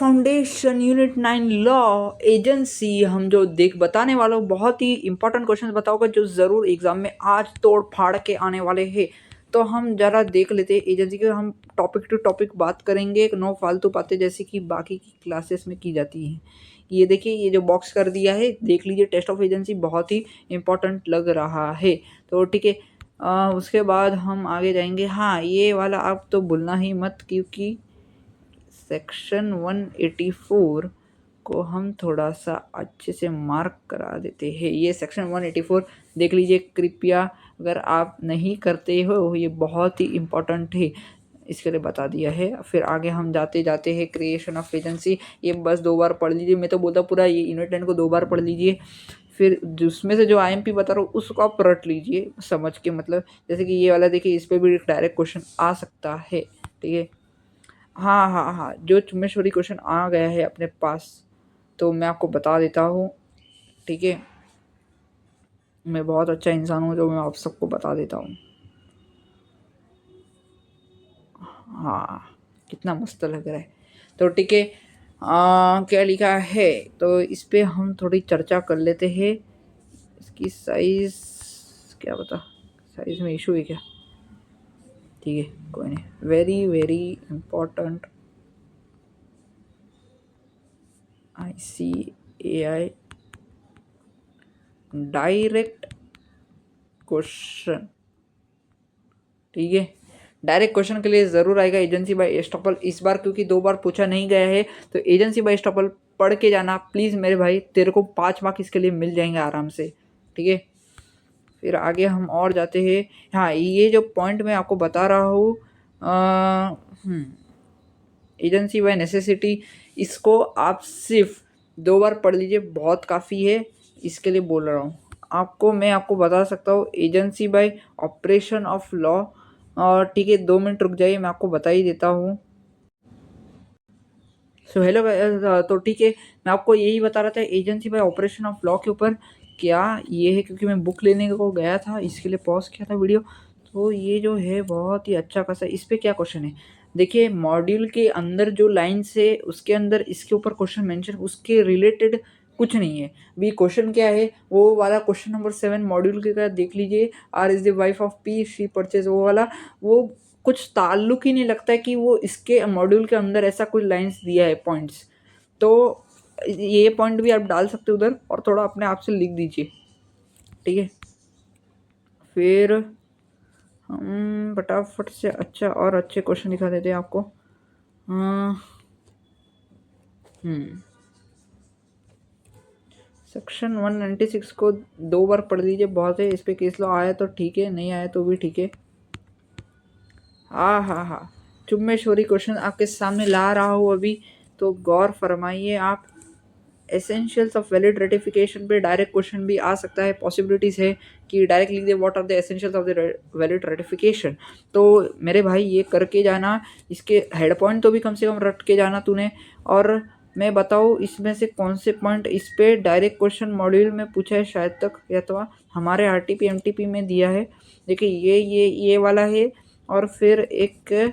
Foundation unit 9 law agency हम जो बताने वाला हूँ, बहुत ही इंपॉर्टेंट क्वेश्चन बताओगे जो ज़रूर एग्जाम में आज तोड़ फाड़ के आने वाले हैं। तो हम ज़रा देख लेते हैं एजेंसी के। हम टॉपिक टू टॉपिक बात करेंगे, नो फालतू बातें जैसे कि बाकी की क्लासेस में की जाती हैं। ये देखिए, ये जो बॉक्स कर दिया है देख लीजिए, टेस्ट ऑफ एजेंसी बहुत ही इंपॉर्टेंट लग रहा है। तो ठीक है, उसके बाद हम आगे जाएंगे। हाँ, ये वाला आप तो भूलना ही मत, क्योंकि सेक्शन 184 को हम थोड़ा सा अच्छे से मार्क करा देते हैं। ये सेक्शन 184 देख लीजिए कृपया, अगर आप नहीं करते हो, ये बहुत ही इम्पोर्टेंट है, इसके लिए बता दिया है। फिर आगे हम जाते जाते हैं क्रिएशन ऑफ एजेंसी। ये बस 2 बार पढ़ लीजिए, मैं तो बोलता पूरा ये यूनिट 10 को 2 बार पढ़ लीजिए। फिर जिसमें से जो आईएमपी बता रहा हूँ उसको आप रट लीजिए समझ के, मतलब जैसे कि ये वाला देखिए, इस पर भी डायरेक्ट क्वेश्चन आ सकता है। ठीक है, हाँ हाँ हाँ, जो चुम्बेश्वरी क्वेश्चन आ गया है अपने पास, तो मैं आपको बता देता हूँ। ठीक है, मैं बहुत अच्छा इंसान हूँ जो मैं आप सबको बता देता हूँ। हाँ, कितना मस्त लग रहा है। तो ठीक है, क्या लिखा है तो इस पे हम थोड़ी चर्चा कर लेते हैं। इसकी साइज क्या बता, साइज में इशू है क्या? ठीक है, कोई नहीं, very very important ICAI direct question. ठीक है, डायरेक्ट क्वेश्चन के लिए ज़रूर आएगा एजेंसी बाय एस्टॉपल इस बार, क्योंकि 2 बार पूछा नहीं गया है। तो एजेंसी बाय एस्टॉपल पढ़ के जाना प्लीज़ मेरे भाई, तेरे को 5 मार्क इसके लिए मिल जाएंगे आराम से। ठीक है, फिर आगे हम और जाते हैं। हाँ, ये जो पॉइंट मैं आपको बता रहा हूँ, एजेंसी बाय नेसेसिटी, इसको आप सिर्फ 2 बार पढ़ लीजिए, बहुत काफ़ी है, इसके लिए बोल रहा हूँ आपको। मैं आपको बता सकता हूँ agency bye operation of law. और ठीक है, 2 मिनट रुक जाइए, मैं आपको बता ही देता हूँ। सो हेलो, तो ठीक है, मैं आपको यही बता रहा था agency bye operation of law के ऊपर क्या ये है, क्योंकि मैं बुक लेने को गया था, इसके लिए पॉज किया था वीडियो। तो ये जो है बहुत ही अच्छा खासा, इस पर क्या क्वेश्चन है देखिए, मॉड्यूल के अंदर जो लाइन्स है उसके अंदर इसके ऊपर क्वेश्चन मेंशन, उसके रिलेटेड कुछ नहीं है। अभी क्वेश्चन क्या है, वो वाला क्वेश्चन नंबर 7 मॉड्यूल के का देख लीजिए, R is the wife of P, she purchase, वो वाला, वो कुछ ताल्लुक ही नहीं लगता है कि वो इसके मॉड्यूल के अंदर ऐसा कुछ लाइंस दिया है, पॉइंट्स। तो ये पॉइंट भी आप डाल सकते हो उधर, और थोड़ा अपने आप से लिख दीजिए। ठीक है, फिर हम फटाफट से अच्छा और अच्छे क्वेश्चन दिखा देते हैं आपको। सेक्शन 196 को 2 बार पढ़ लीजिए, बहुत है। इस पे केस लॉ आया तो ठीक है, नहीं आया तो भी ठीक है। हाँ हाँ हाँ, चुम्बेश्वरी क्वेश्चन आपके सामने ला रहा हूँ अभी, तो गौर फरमाइए आप। एसेंशियल्स ऑफ वैलिड रेटिफिकेशन पे डायरेक्ट क्वेश्चन भी आ सकता है, पॉसिबिलिटीज़ है कि डायरेक्ट लिख दे what are the essentials of the valid ratification. तो मेरे भाई ये करके जाना, इसके हेड पॉइंट तो भी कम से कम रट के जाना तूने। और मैं बताऊँ इसमें से कौन से पॉइंट इस पे डायरेक्ट क्वेश्चन मॉड्यूल में पूछा है शायद तक, या तो हमारे RTP MTP में दिया है। देखिए ये वाला है, और फिर एक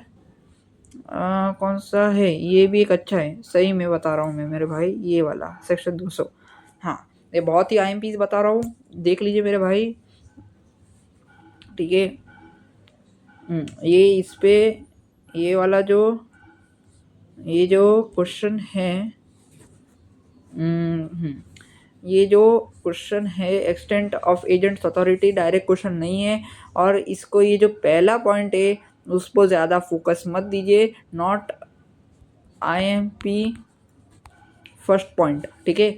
कौन सा है, ये भी एक अच्छा है, सही में बता रहा हूँ मैं मेरे भाई, ये वाला सेक्शन 200। हाँ, ये बहुत ही IMPs बता रहा हूँ, देख लीजिए मेरे भाई। ठीक है, ये इस पे ये वाला जो ये जो क्वेश्चन है, ये जो क्वेश्चन है extent of agents authority, direct question नहीं है। और इसको ये जो पहला पॉइंट है उस पर ज़्यादा फोकस मत दीजिए, नॉट IMP फर्स्ट पॉइंट। ठीक है,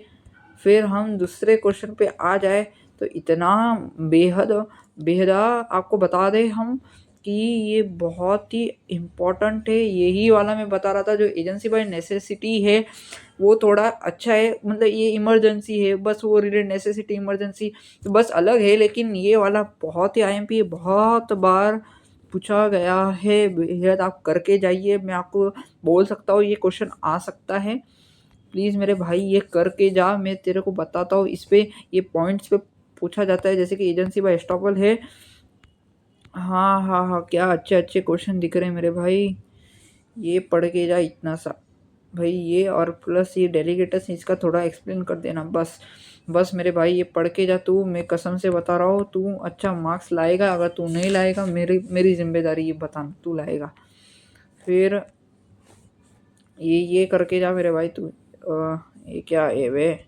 फिर हम दूसरे क्वेश्चन पे आ जाए, तो इतना बेहद बेहद आपको बता दें हम कि ये बहुत ही इम्पोर्टेंट है। यही वाला मैं बता रहा था, जो एजेंसी बाय नेसेसिटी है वो थोड़ा अच्छा है, मतलब ये इमरजेंसी है बस, वो रिलेटेड नेसेसिटी इमरजेंसी तो बस अलग है, लेकिन ये वाला बहुत ही IMP बहुत बार पूछा गया है। बेहद आप करके जाइए, मैं आपको बोल सकता हूँ ये क्वेश्चन आ सकता है। प्लीज़ मेरे भाई ये करके जा, मैं तेरे को बताता हूँ इस पे, ये पॉइंट्स पे पूछा जाता है, जैसे कि एजेंसी बाय एस्टॉपल है। हाँ हाँ हाँ, क्या अच्छे अच्छे क्वेश्चन दिख रहे हैं मेरे भाई, ये पढ़ के जा इतना सा। भाई ये और प्लस ये डेलीगेटस इसका थोड़ा एक्सप्लेन कर देना बस। बस मेरे भाई ये पढ़ के जा तू, मैं कसम से बता रहा हूँ तू अच्छा मार्क्स लाएगा। अगर तू नहीं लाएगा मेरी मेरी जिम्मेदारी ये बताना, तू लाएगा। फिर ये करके जा मेरे भाई तू। ये क्या है वे।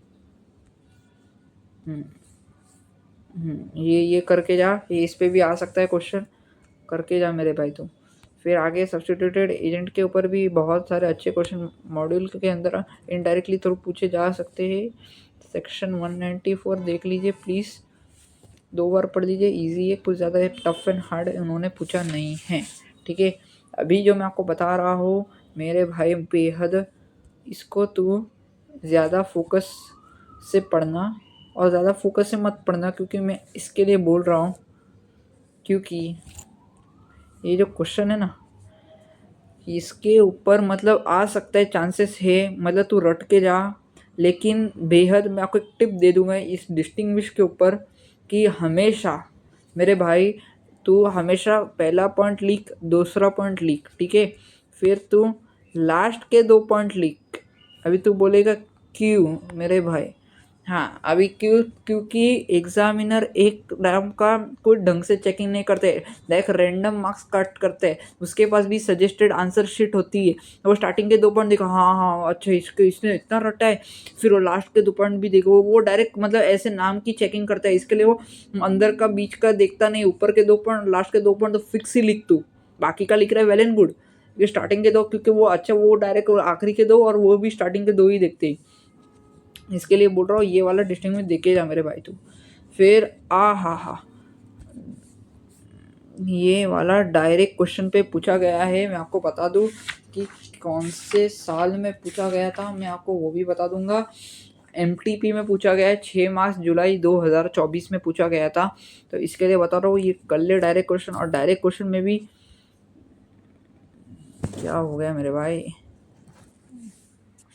हम्म ये करके जा, ये इस पे भी आ सकता है क्वेश्चन, करके जा मेरे भाई तू। फिर आगे सब्स्टिट्यूटेड एजेंट के ऊपर भी बहुत सारे अच्छे क्वेश्चन मॉड्यूल के अंदर इनडायरेक्टली थ्रू पूछे जा सकते हैं। सेक्शन 194 देख लीजिए प्लीज़, 2 बार पढ़ लीजिए, इजी है, कुछ ज़्यादा टफ एंड हार्ड उन्होंने पूछा नहीं है। ठीक है, अभी जो मैं आपको बता रहा हूँ मेरे भाई बेहद इसको तू ज़्यादा फोकस से पढ़ना, और ज़्यादा फोकस से मत पढ़ना, क्योंकि मैं इसके लिए बोल रहा हूँ क्योंकि ये जो क्वेश्चन है ना इसके ऊपर मतलब आ सकता है, चांसेस है, मतलब तू रट के जा। लेकिन बेहद मैं आपको एक टिप दे दूंगा इस डिस्टिंग्विश के ऊपर कि हमेशा मेरे भाई तू हमेशा पहला पॉइंट लिख, दूसरा पॉइंट लिख, ठीक है, फिर तू लास्ट के 2 पॉइंट लिख। अभी तू बोलेगा क्यों मेरे भाई, हाँ अभी क्यों, क्योंकि एग्जामिनर एक नाम का कोई ढंग से चेकिंग नहीं करते, लाइक रैंडम मार्क्स कट करते हैं। उसके पास भी सजेस्टेड आंसर शीट होती है, वो स्टार्टिंग के 2 पॉइंट देखो, हाँ हाँ अच्छा इसके इसने इतना रटा है, फिर वो लास्ट के 2 पॉइंट भी देखो, वो डायरेक्ट मतलब ऐसे नाम की चेकिंग करता है। इसके लिए वो अंदर का बीच का देखता नहीं, ऊपर के 2 पॉइंट लास्ट के 2 पॉइंट तो फिक्स ही लिख तू, बाकी का लिख रहा है वेल एंड गुड। ये स्टार्टिंग के 2 क्योंकि वो अच्छा वो डायरेक्ट आखिरी के 2 और वो भी स्टार्टिंग के 2 ही देखते हैं। इसके लिए बोल रहा हूँ ये वाला डिस्टिंग में देखे जा मेरे भाई तू। फिर हा ये वाला डायरेक्ट क्वेश्चन पे पूछा गया है, मैं आपको बता दूं कि कौन से साल में पूछा गया था, मैं आपको वो भी बता दूंगा। MTP में पूछा गया है, 6 मार्च जुलाई 2024 में पूछा गया था। तो इसके लिए बता रहा हूँ ये कर ले डायरेक्ट क्वेश्चन। और डायरेक्ट क्वेश्चन में भी क्या हो गया मेरे भाई,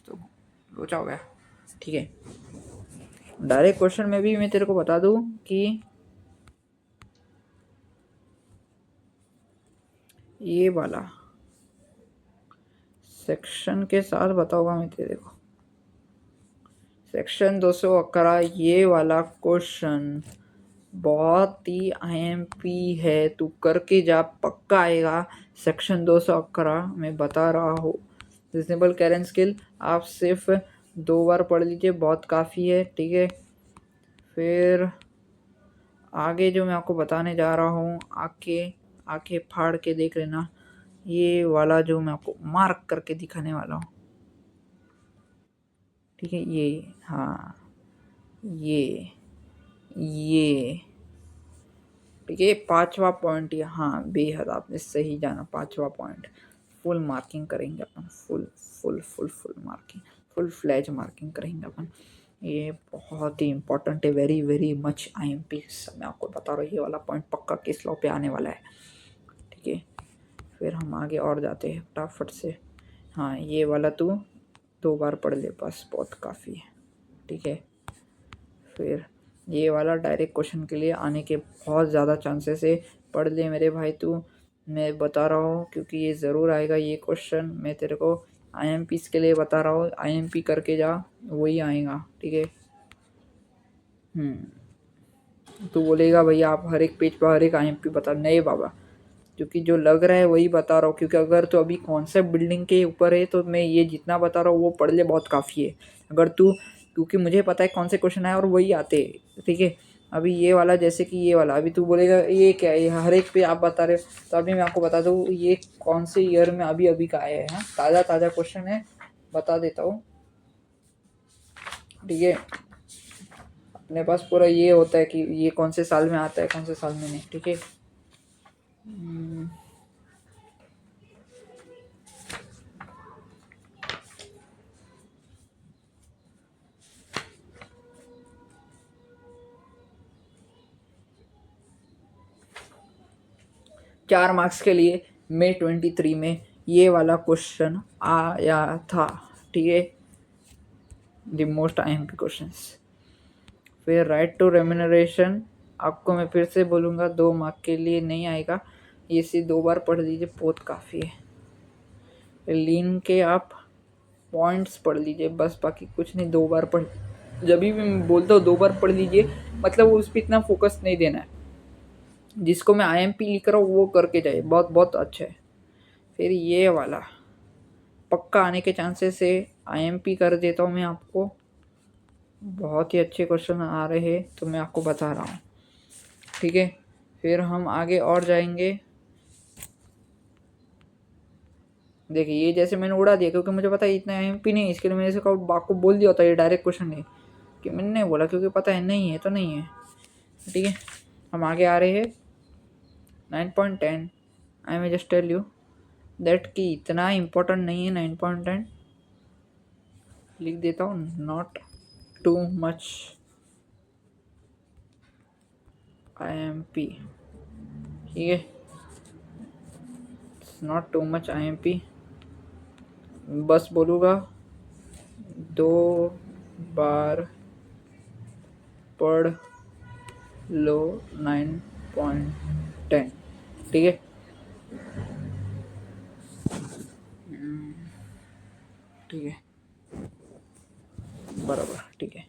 तो लोचा हो गया, ठीक है। डायरेक्ट क्वेश्चन में भी मैं तेरे को बता दूं कि ये वाला सेक्शन के साथ बताऊंगा मैं तेरे को, सेक्शन 211 ये वाला क्वेश्चन बहुत ही IMP है, तू करके जा पक्का आएगा। सेक्शन 211 मैं बता रहा हूँ। रीजनेबल कैरेंट स्किल आप सिर्फ 2 बार पढ़ लीजिए, बहुत काफ़ी है, ठीक है। फिर आगे जो मैं आपको बताने जा रहा हूँ, आके फाड़ के देख लेना, ये वाला जो मैं आपको मार्क करके दिखाने वाला हूँ, ठीक है। ये हाँ ये ठीक है, 5वां पॉइंट, ये हाँ बेहद आपने सही जाना, 5वां पॉइंट फुल मार्किंग करेंगे अपन, full full full full marking, full fledged marking करेंगे अपन। ये बहुत ही इंपॉर्टेंट है, वेरी वेरी मच IMP। मैं आपको बता रहा हूँ ये वाला पॉइंट पक्का केस लॉ पे आने वाला है, ठीक है। फिर हम आगे और जाते हैं फटाफट से। हाँ ये वाला तू 2 बार पढ़ ले बस, बहुत काफ़ी है, ठीक है। फिर ये वाला डायरेक्ट क्वेश्चन के लिए आने के बहुत ज़्यादा चांसेस है, पढ़ ले मेरे भाई तू, मैं बता रहा हूँ क्योंकि ये ज़रूर आएगा ये क्वेश्चन। मैं तेरे को IMPs के लिए बता रहा हूँ, IMP करके जा, वही आएगा, ठीक है। तू बोलेगा भैया आप हर एक पेज पर हर एक IMP बता, नहीं बाबा, क्योंकि जो लग रहा है वही बता रहा हूँ। क्योंकि अगर तो अभी कॉन्सेप्ट बिल्डिंग के ऊपर है तो मैं ये जितना बता रहा हूँ वो पढ़ ले, बहुत काफ़ी है। अगर तू, क्योंकि मुझे पता है कौन से क्वेश्चन आए और वही आते हैं, ठीक है। अभी ये वाला जैसे कि ये वाला, अभी तू बोलेगा ये क्या है, हर एक पे आप बता रहे हो, तो अभी मैं आपको बता दूँ ये कौन से ईयर में अभी अभी का आया है। हाँ ताज़ा ताज़ा क्वेश्चन है, बता देता हूँ, ठीक है। अपने पास पूरा ये होता है कि ये कौन से साल में आता है, कौन से साल में नहीं, ठीक है। 4 मार्क्स के लिए May 23 में ये वाला क्वेश्चन आया था, ठीक है, द मोस्ट IMP क्वेश्चंस। फिर राइट टू रेम्यूनरेशन आपको मैं फिर से बोलूँगा 2 मार्क के लिए नहीं आएगा, ये सिर्फ 2 बार पढ़ लीजिए, बहुत काफ़ी है। लीन के आप पॉइंट्स पढ़ लीजिए बस, बाकी कुछ नहीं। 2 बार पढ़, जब भी मैं बोलता हूँ 2 बार पढ़ लीजिए, मतलब उस पर इतना फोकस नहीं देना है। जिसको मैं आईएमपी लिख रहा हूँ वो करके जाइए, बहुत बहुत अच्छा है। फिर ये वाला पक्का आने के चांसेस है, आईएमपी कर देता हूँ मैं आपको। बहुत ही अच्छे क्वेश्चन आ रहे हैं तो मैं आपको बता रहा हूँ, ठीक है। फिर हम आगे और जाएंगे। देखिए ये जैसे मैंने उड़ा दिया क्योंकि मुझे पता है इतना एमपी नहीं, इसके लिए मैंने इसे आपको बोल दिया होता है ये डायरेक्ट क्वेश्चन है, कि मैंने नहीं बोला क्योंकि पता है नहीं है तो नहीं है, ठीक है। हम आगे आ रहे हैं 9.10। I may just tell you that कि इतना इम्पोर्टेंट नहीं है 9.10, लिख देता हूँ, नॉट टू मच IMP, ठीक है, नॉट टू मच IMP। बस बोलूँगा 2 बार पढ़ लो 9.10, ठीक है। ठीक है, बराबर, ठीक है।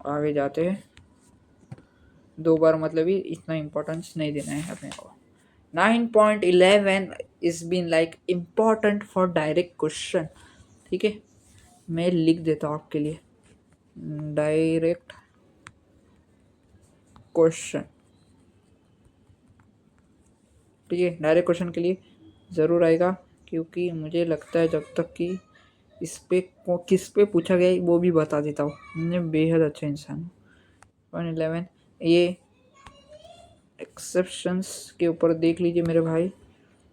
आगे जाते हैं। 2 बार मतलब ही इतना इम्पोर्टेंस नहीं देना है अपने को। 9.11 is been like important for direct question, ठीक है। मैं लिख देता हूँ आपके लिए, डायरेक्ट क्वेश्चन, ठीक है। डायरेक्ट क्वेश्चन के लिए ज़रूर आएगा, क्योंकि मुझे लगता है जब तक कि इस पे किस पे पूछा गया वो भी बता देता हूँ। मैं बेहद अच्छा इंसान हूँ। 11 ये एक्सेप्शंस के ऊपर देख लीजिए मेरे भाई।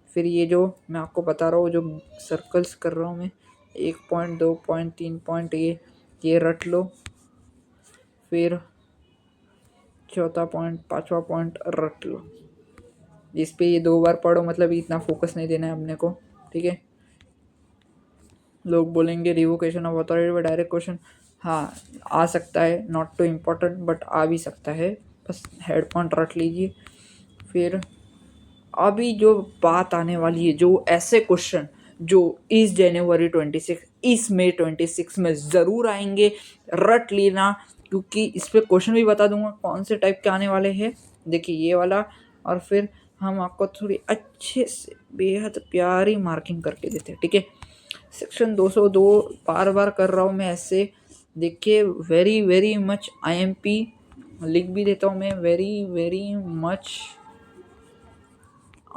फिर ये जो मैं आपको बता रहा हूँ, जो सर्कल्स कर रहा हूँ मैं, 1 पॉइंट 2 पॉइंट 3 पॉइंट, ये रट लो। फिर चौथा पॉइंट, 5वां पॉइंट रट लो। इस पे ये 2 बार पढ़ो, मतलब इतना फोकस नहीं देना है अपने को, ठीक है। लोग बोलेंगे revocation of authority bye direct question, हाँ आ सकता है, नॉट टू इम्पोर्टेंट बट आ भी सकता है, बस हेड पॉइंट रट लीजिए। फिर अभी जो बात आने वाली है, जो ऐसे क्वेश्चन जो इस जनवरी 26, इस मई 26 में ज़रूर आएंगे, रट लेना, क्योंकि इस पे क्वेश्चन भी बता दूंगा कौन से टाइप के आने वाले हैं। देखिए ये वाला, और फिर हम आपको थोड़ी अच्छे से बेहद प्यारी मार्किंग करके देते हैं, ठीक है। सेक्शन 202 बार बार कर रहा हूँ मैं ऐसे, देखिए वेरी वेरी मच IMP लिख भी देता हूँ मैं, वेरी वेरी मच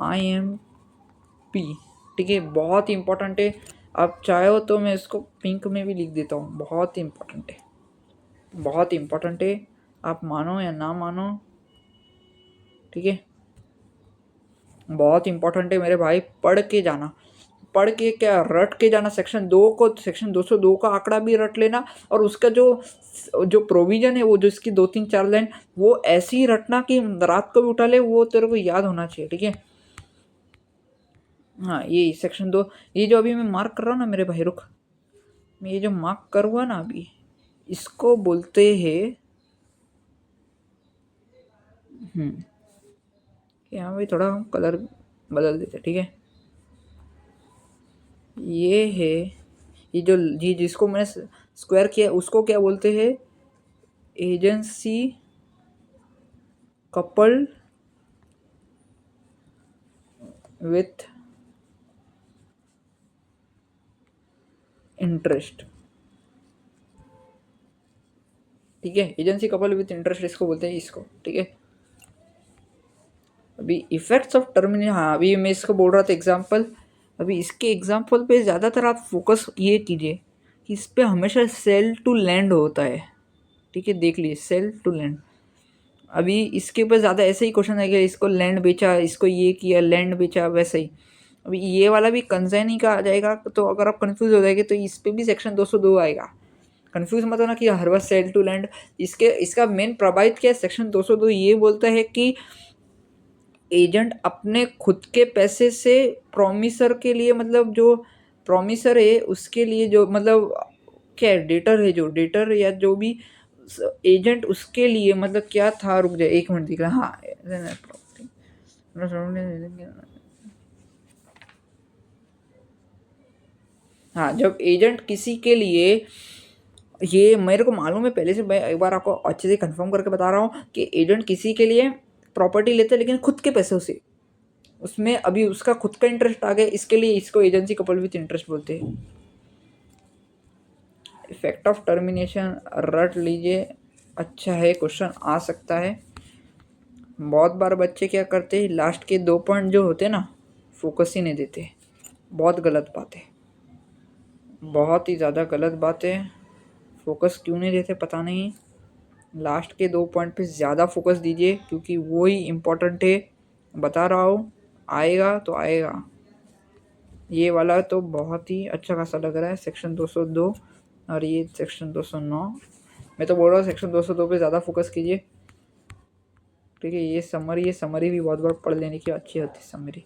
IMP, ठीक है। बहुत इंपॉर्टेंट है, आप चाहो तो मैं इसको पिंक में भी लिख देता हूँ, बहुत इंपॉर्टेंट है, बहुत इंपॉर्टेंट है, आप मानो या ना मानो, ठीक है। बहुत इंपॉर्टेंट है मेरे भाई, पढ़ के जाना, पढ़ के क्या रट के जाना। सेक्शन 2 को, सेक्शन 202 का आंकड़ा भी रट लेना, और उसका जो जो प्रोविजन है, वो जो इसकी 2-3-4 लाइन, वो ऐसी ही रटना कि रात को भी उठा ले, वो तेरे को याद होना चाहिए, ठीक है। हाँ ये सेक्शन 2, ये जो अभी मैं मार्क कर रहा हूँ ना मेरे भाई, रुक, मैं ये जो मार्क करूँगा ना अभी, इसको बोलते हैं यहाँ भी थोड़ा हम कलर बदल देते, ठीक है। ये है, ये जो जी जिसको मैंने स्क्वायर किया उसको क्या बोलते हैं, एजेंसी कपल्ड विथ इंटरेस्ट, ठीक है। एजेंसी कपल विथ इंटरेस्ट इसको बोलते हैं, इसको, ठीक है। अभी इफेक्ट्स ऑफ टर्मिनेशन, हाँ अभी मैं इसको बोल रहा था एग्जाम्पल। अभी इसके एग्जाम्पल पे ज़्यादातर आप फोकस ये कीजिए कि इस पे हमेशा सेल टू लैंड होता है, ठीक है। देख लीजिए सेल टू लैंड, अभी इसके ऊपर ज़्यादा ऐसे ही क्वेश्चन आएगा, इसको लैंड बेचा, इसको ये किया, लैंड बेचा, वैसे ही अभी ये वाला भी कंसाइनी का आ जाएगा। तो अगर आप कंफ्यूज हो जाएंगे तो इस पे भी सेक्शन 202 आएगा। कंफ्यूज मत होना कि हर बार सेल टू लैंड, इसका मेन प्रभावित क्या है, सेक्शन 202 ये बोलता है कि एजेंट अपने खुद के पैसे से प्रोमिसर के लिए, मतलब जो प्रोमिसर है उसके लिए, जो मतलब क्या है, डेटर है, जो डेटर या जो भी एजेंट उसके लिए, मतलब क्या था, रुक जाए 1 मिनट दिख रहा, हाँ हाँ, जब एजेंट किसी के लिए, ये मेरे को मालूम है पहले से, मैं एक बार आपको अच्छे से कंफर्म करके बता रहा हूँ कि एजेंट किसी के लिए प्रॉपर्टी लेते हैं लेकिन खुद के पैसों से, उसमें अभी उसका खुद का इंटरेस्ट आ गया, इसके लिए इसको एजेंसी कपल विथ इंटरेस्ट बोलते हैं। इफेक्ट ऑफ टर्मिनेशन रट लीजिए, अच्छा है, क्वेश्चन आ सकता है। बहुत बार बच्चे क्या करते हैं, लास्ट के 2 पॉइंट जो होते हैं ना, फोकस ही नहीं देते। बहुत गलत बात है, बहुत ही ज़्यादा गलत बात है। फोकस क्यों नहीं देते पता नहीं। लास्ट के 2 पॉइंट पे ज़्यादा फोकस दीजिए क्योंकि वो ही इम्पोर्टेंट है। बता रहा हूँ, आएगा तो आएगा। ये वाला तो बहुत ही अच्छा खासा लग रहा है, सेक्शन 202, और ये सेक्शन 209। मैं तो बोल रहा हूँ सेक्शन 202 पे ज़्यादा फोकस कीजिए, ठीक है। ये समरी भी बहुत बार पढ़ लेने की अच्छी होती है समरी।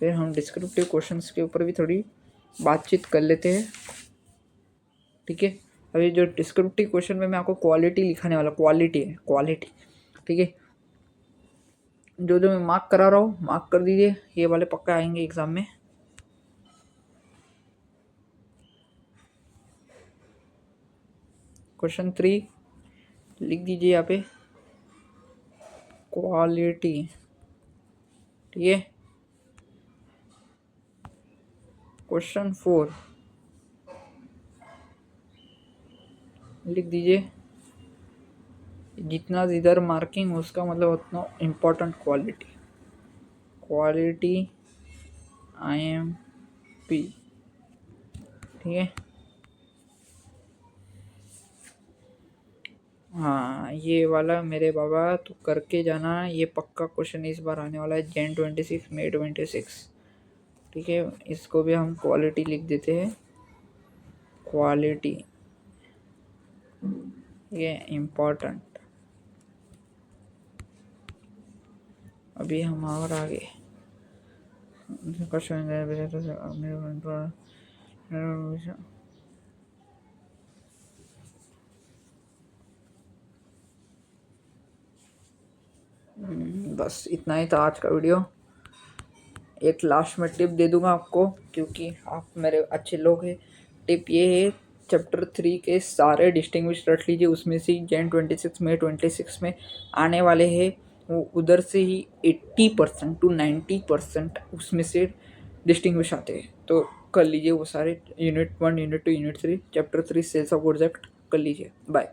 फिर हम डिस्क्रिप्टिव क्वेश्चंस के ऊपर भी थोड़ी बातचीत कर लेते हैं, ठीक है। अभी जो डिस्क्रिप्टिव क्वेश्चन में मैं आपको क्वालिटी लिखाने वाला, क्वालिटी है, क्वालिटी, ठीक है। जो जो मैं मार्क करा रहा हूँ मार्क कर दीजिए, ये वाले पक्का आएंगे एग्जाम में। क्वेश्चन 3 लिख दीजिए यहाँ पे, क्वालिटी, ठीक है। क्वेश्चन 4 लिख दीजिए, जितना जिधर मार्किंग उसका मतलब उतना इम्पोर्टेंट क्वालिटी, क्वालिटी IMP, ठीक है। हाँ, ये वाला मेरे बाबा तो करके जाना, ये पक्का क्वेश्चन इस बार आने वाला है, Jan 26 May 26, ठीक है। इसको भी हम क्वालिटी लिख देते हैं, क्वालिटी, ये इम्पोर्टेंट। अभी हम और आगे बस इतना ही था आज का वीडियो। एक लास्ट में टिप दे दूंगा आपको, क्योंकि आप मेरे अच्छे लोग हैं। टिप ये है, चैप्टर 3 के सारे डिस्टिंग्विश रख लीजिए, उसमें से Jan 26 May 26 में आने वाले हैं, वो उधर से ही 80% to 90% उसमें से डिस्टिंग्विश आते हैं। तो कर लीजिए वो सारे, unit 1, unit 2, unit 3, chapter 3 sales of goods act कर लीजिए। बाय।